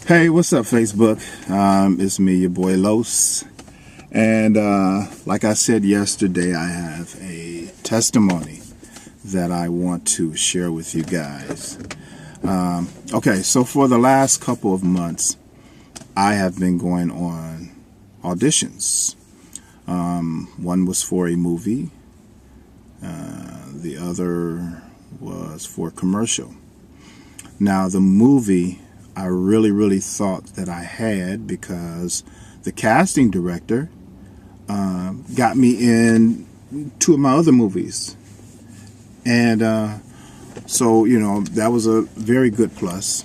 Hey, what's up, Facebook? It's me, your boy Los. And like I said yesterday, I have a testimony that I want to share with you guys. Okay, so for the last couple of months, I have been going on auditions. One was for a movie. The other was for a commercial. Now, the movie I really thought that I had because the casting director got me in two of my other movies. And so, you know, that was a very good plus.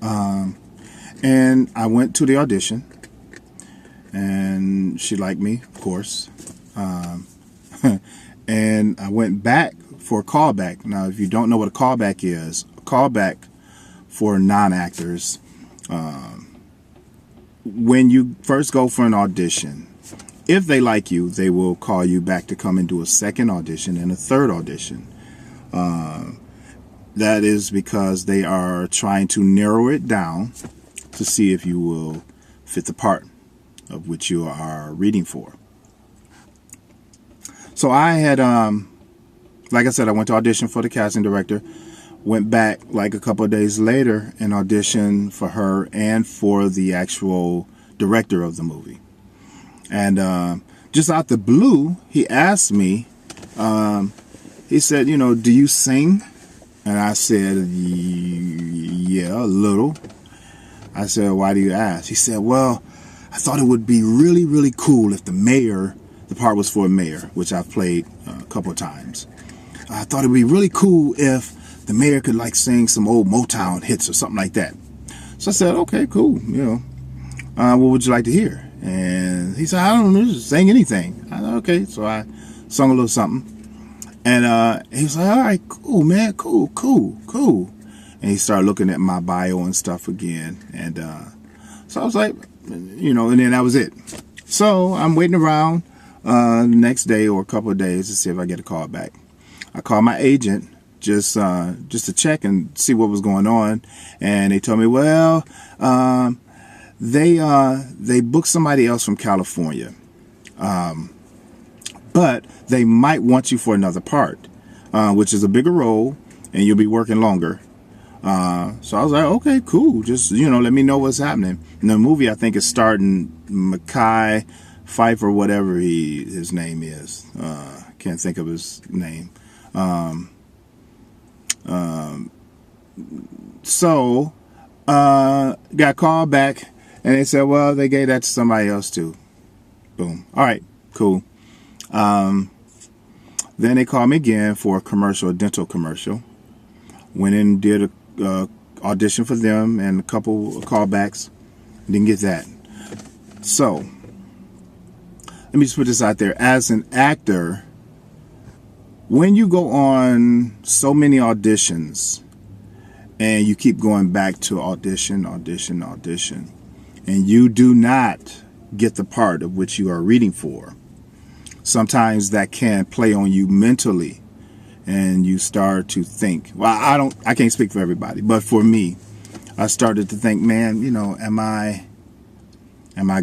And I went to the audition, and she liked me, of course. And I went back for a callback. Now, if you don't know what a callback is, a callback for non-actors, when you first go for an audition, if they like you, they will call you back to come and do a second audition and a third audition. That is because they are trying to narrow it down to see if you will fit the part of which you are reading for. So I had, like I said, I went to audition for the casting director, went back like a couple of days later and auditioned for her and for the actual director of the movie. And just out the blue, he asked me, he said, you know, do you sing? And I said, yeah, a little. I said, why do you ask? He said, well, I thought it would be really cool if the part was for a mayor, which I've played a couple of times. I thought it would be really cool if the mayor could like sing some old Motown hits or something like that. So I said, okay, cool. You know, what would you like to hear? And he said, I don't know, just sing anything. I said, okay. So I sung a little something. And he was like, all right, cool, man, cool. And he started looking at my bio and stuff again. And so I was like, you know, and then that was it. So I'm waiting around the next day or a couple of days to see if I get a call back. I called my agent just to check and see what was going on, and they told me, well, they booked somebody else from California, but they might want you for another part, which is a bigger role, and you'll be working longer. So I was like, okay, cool. Just, you know, let me know what's happening. And the movie, I think, is starting Mekhi Phifer, whatever his name is. Can't think of his name. So got called back, and they said, well, they gave that to somebody else too. Boom. All right, cool. Then they called me again for a commercial, a dental commercial. Went in and did a audition for them and a couple of callbacks. Didn't get that. So let me just put this out there. As an actor, when you go on so many auditions and you keep going back to audition, and you do not get the part of which you are reading for, sometimes that can play on you mentally, and you start to think, well, I can't speak for everybody, but for me, I started to think, man, you know, am I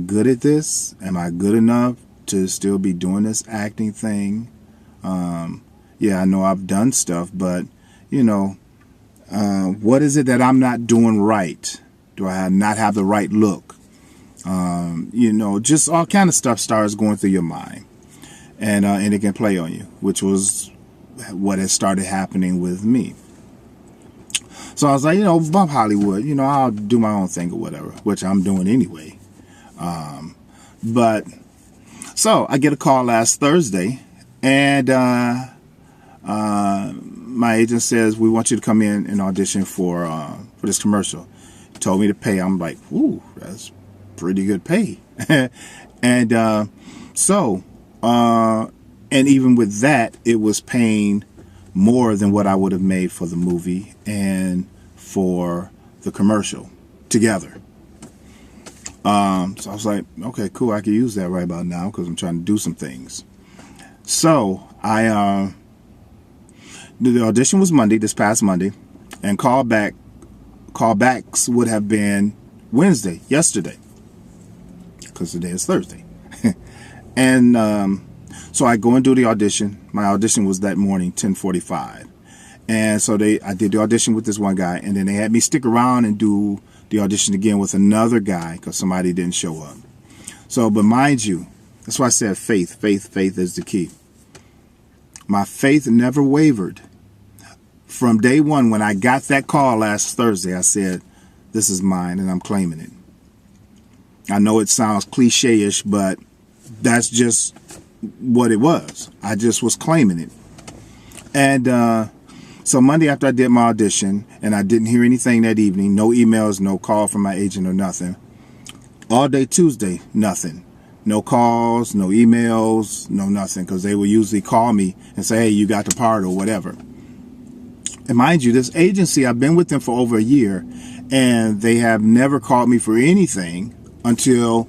good at this? Am I good enough to still be doing this acting thing? Yeah, I know I've done stuff, but, you know, what is it that I'm not doing right? Do I not have the right look? You know, just all kind of stuff starts going through your mind, and it can play on you, which was what has started happening with me. So I was like, you know, bump Hollywood, you know, I'll do my own thing or whatever, which I'm doing anyway. But so I get a call last Thursday, and my agent says, we want you to come in and audition for this commercial. He told me to pay. I'm like, ooh, that's pretty good pay. And and even with that, it was paying more than what I would have made for the movie and for the commercial together. So I was like, okay, cool. I can use that right about now because I'm trying to do some things. So the audition was Monday, this past Monday, and callback callbacks would have been Wednesday, yesterday, because today is Thursday. And so I go and do the audition. My audition was that morning, 10:45. And so I did the audition with this one guy, and then they had me stick around and do the audition again with another guy because somebody didn't show up. So, but mind you, that's why I said faith is the key. My faith never wavered. From day one, when I got that call last Thursday, I said, this is mine and I'm claiming it. I know it sounds cliche-ish, but that's just what it was. I just was claiming it. And so Monday after I did my audition, and I didn't hear anything that evening, no emails, no call from my agent or nothing. All day Tuesday, nothing. No calls, no emails, no nothing, because they would usually call me and say, hey, you got the part or whatever. And mind you, this agency, I've been with them for over a year, and they have never called me for anything until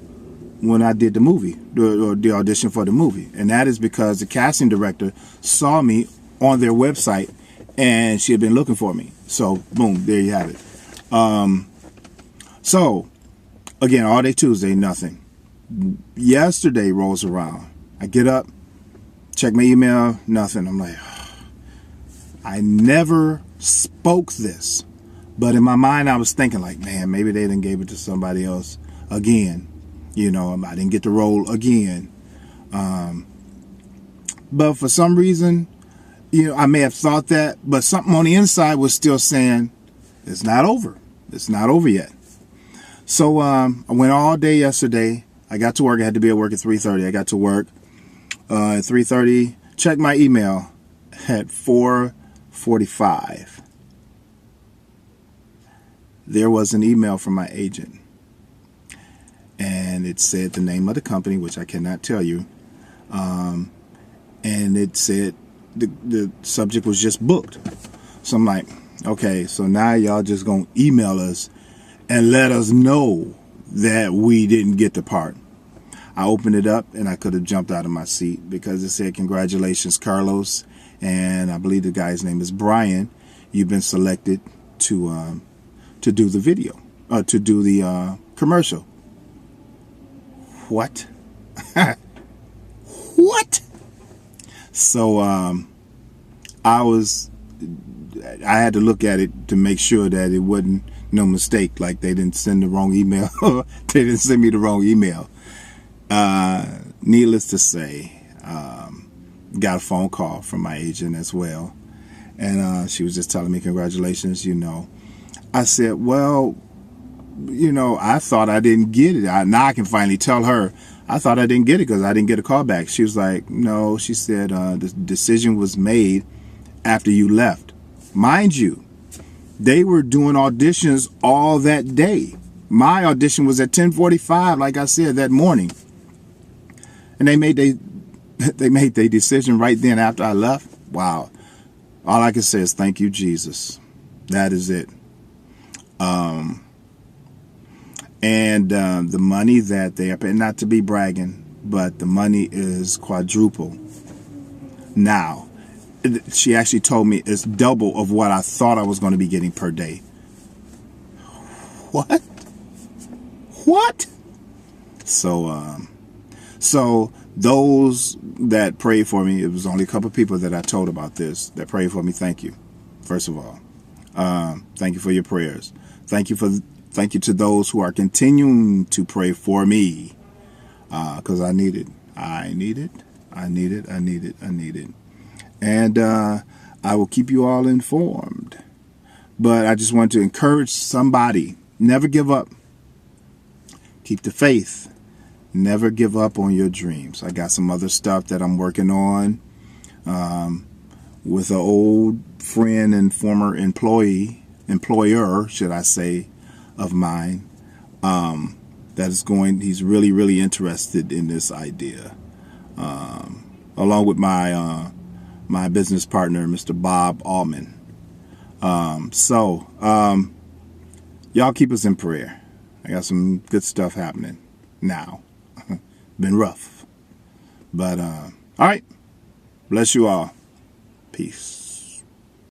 when I did the movie, the audition for the movie. And that is because the casting director saw me on their website, and she had been looking for me. So, boom, there you have it. So, again, all day Tuesday, nothing. Yesterday rolls around. I get up, check my email, nothing. I'm like, I never spoke this. But in my mind, I was thinking like, man, maybe they didn't give it to somebody else again. You know, I didn't get the role again. But for some reason, you know, I may have thought that, but something on the inside was still saying, it's not over. It's not over yet. So I went all day yesterday. I got to work. I had to be at work at 3:30. I got to work at 3:30. Checked my email at 4:45. There was an email from my agent. And it said the name of the company, which I cannot tell you. And it said the subject was just booked. So I'm like, okay, so now y'all just going to email us and let us know that we didn't get the part. I opened it up and I could have jumped out of my seat because it said, congratulations, Carlos. And I believe the guy's name is Brian. You've been selected to do the video, to do the commercial. What? What? So I had to look at it to make sure that it wasn't no mistake, like they didn't send the wrong email. They didn't send me the wrong email. Needless to say, got a phone call from my agent as well. And she was just telling me, congratulations, you know. I said, well, you know, I thought I didn't get it. Now I can finally tell her, I thought I didn't get it because I didn't get a call back. She was like, no, she said the decision was made after you left. Mind you, they were doing auditions all that day. My audition was at 10:45, like I said, that morning. And they made their decision right then after I left. Wow. All I can say is thank you, Jesus. That is it. And the money that they are paying, not to be bragging, but the money is quadruple. Now, she actually told me it's double of what I thought I was going to be getting per day. What? What? So those that prayed for me, it was only a couple of people that I told about this that prayed for me. Thank you. First of all, thank you for your prayers. Thank you to those who are continuing to pray for me, because I need it. I need it. And I will keep you all informed. But I just want to encourage somebody, never give up. Keep the faith. Never give up on your dreams. I got some other stuff that I'm working on with an old friend and former employer, should I say, of mine. He's really, really interested in this idea. Along with my business partner, Mr. Bob Allman. Y'all keep us in prayer. I got some good stuff happening now. Been rough. But, all right. Bless you all. Peace.